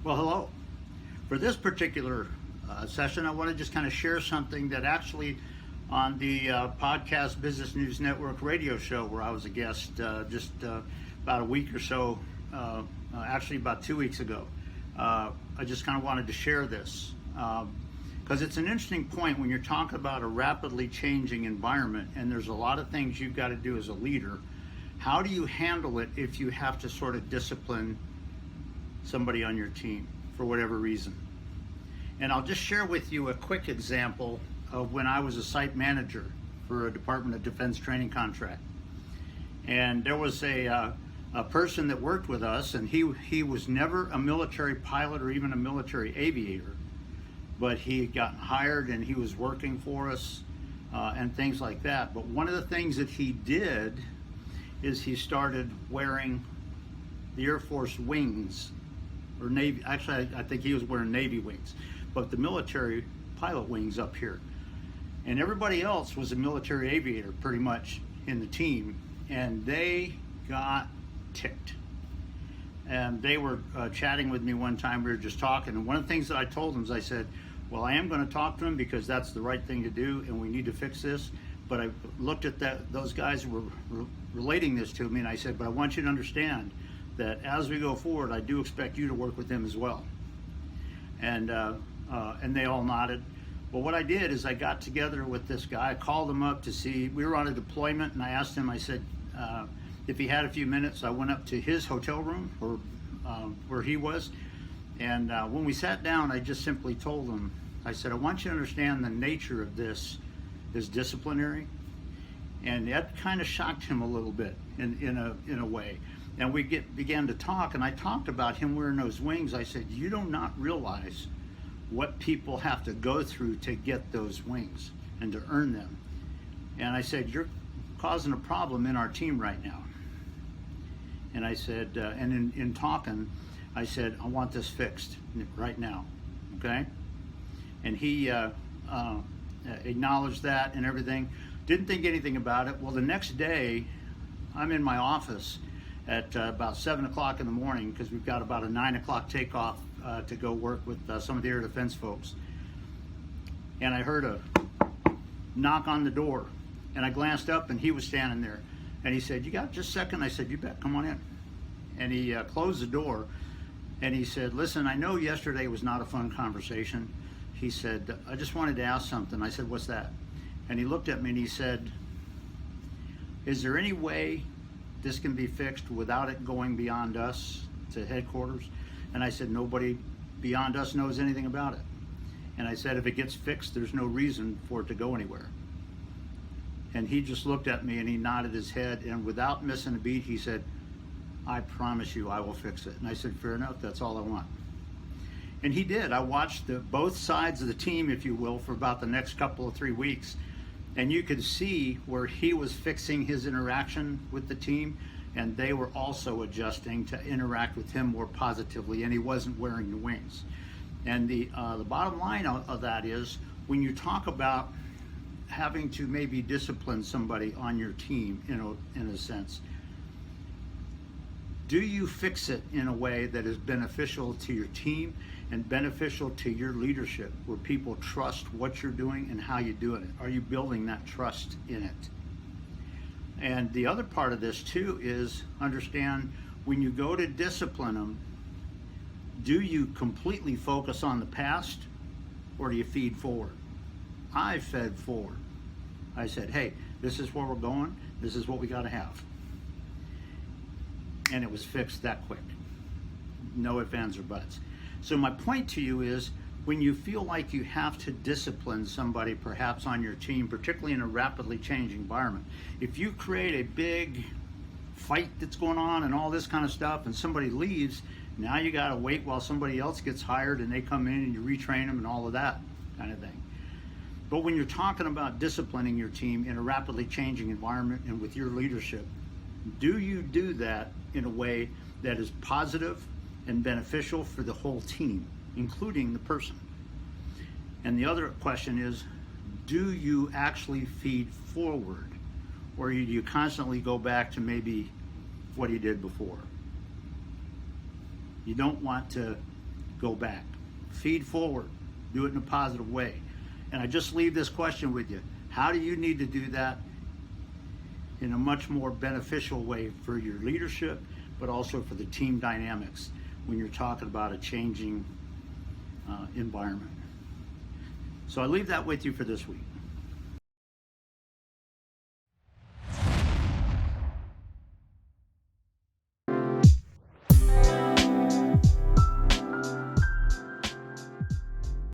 Well, hello. For this particular session, I want to just kind of share something that actually on the podcast Business News Network radio show where I was a guest just about a week or so, actually about 2 weeks ago. I just kind of wanted to share this because it's an interesting point when you're talking about a rapidly changing environment and there's a lot of things you've got to do as a leader. How do you handle it if you have to sort of discipline somebody on your team for whatever reason? And I'll just share with you a quick example of when I was a site manager for a Department of Defense training contract. And there was a person that worked with us, and he was never a military pilot or even a military aviator, but he had gotten hired and he was working for us and things like that. But one of the things that he did is he started wearing the Air Force wings, or Navy, actually I think he was wearing Navy wings, but the military pilot wings up here. And everybody else was a military aviator pretty much in the team, and they got ticked. And they were chatting with me one time, we were just talking, and one of the things that I told them is I said, well, I am going to talk to them because that's the right thing to do and we need to fix this. But I looked at those guys who were relating this to me, and I said, but I want you to understand that as we go forward, I do expect you to work with them as well. And they all nodded. Well, what I did is I got together with this guy, I called him up to see, we were on a deployment, and I asked him, I said, if he had a few minutes, I went up to his hotel room, or where he was, and when we sat down, I just simply told him, I said, I want you to understand the nature of this is disciplinary. And that kind of shocked him a little bit in a way. And we began to talk, and I talked about him wearing those wings. I said, you do not realize what people have to go through to get those wings and to earn them. And I said, you're causing a problem in our team right now. And I said, and in talking, I said, I want this fixed right now, okay? And he acknowledged that and everything. Didn't think anything about it. Well, the next day, I'm in my office at about 7 o'clock in the morning because we've got about a 9 o'clock takeoff to go work with some of the air defense folks. And I heard a knock on the door, and I glanced up, and he was standing there. And he said, you got just a second? I said, you bet, come on in. And he closed the door, and he said, listen, I know yesterday was not a fun conversation. He said, I just wanted to ask something. I said, what's that? And he looked at me and he said, is there any way this can be fixed without it going beyond us to headquarters? And I said, nobody beyond us knows anything about it. And I said, if it gets fixed, there's no reason for it to go anywhere. And he just looked at me and he nodded his head, and without missing a beat, he said, I promise you I will fix it. And I said, fair enough, that's all I want. And he did. I watched both sides of the team, if you will, for about the next couple of 3 weeks. And you could see where he was fixing his interaction with the team, and they were also adjusting to interact with him more positively, and he wasn't wearing the wings. And the bottom line of that is, when you talk about having to maybe discipline somebody on your team, in a sense, do you fix it in a way that is beneficial to your team and beneficial to your leadership, where people trust what you're doing and how you're doing it? Are you building that trust in it? And the other part of this too is understand, when you go to discipline them, do you completely focus on the past, or do you feed forward? I fed forward. I said, hey, this is where we're going. This is what we got to have. And it was fixed that quick. No ifs, ands, or buts. So my point to you is, when you feel like you have to discipline somebody perhaps on your team, particularly in a rapidly changing environment, if you create a big fight that's going on and all this kind of stuff, and somebody leaves, now you got to wait while somebody else gets hired and they come in and you retrain them and all of that kind of thing. But when you're talking about disciplining your team in a rapidly changing environment and with your leadership, do you do that in a way that is positive and beneficial for the whole team, including the person? And the other question is, do you actually feed forward, or do you constantly go back to maybe what you did before? You don't want to go back. Feed forward. Do it in a positive way. And I just leave this question with you. How do you need to do that in a much more beneficial way for your leadership, but also for the team dynamics when you're talking about a changing environment? So I leave that with you for this week.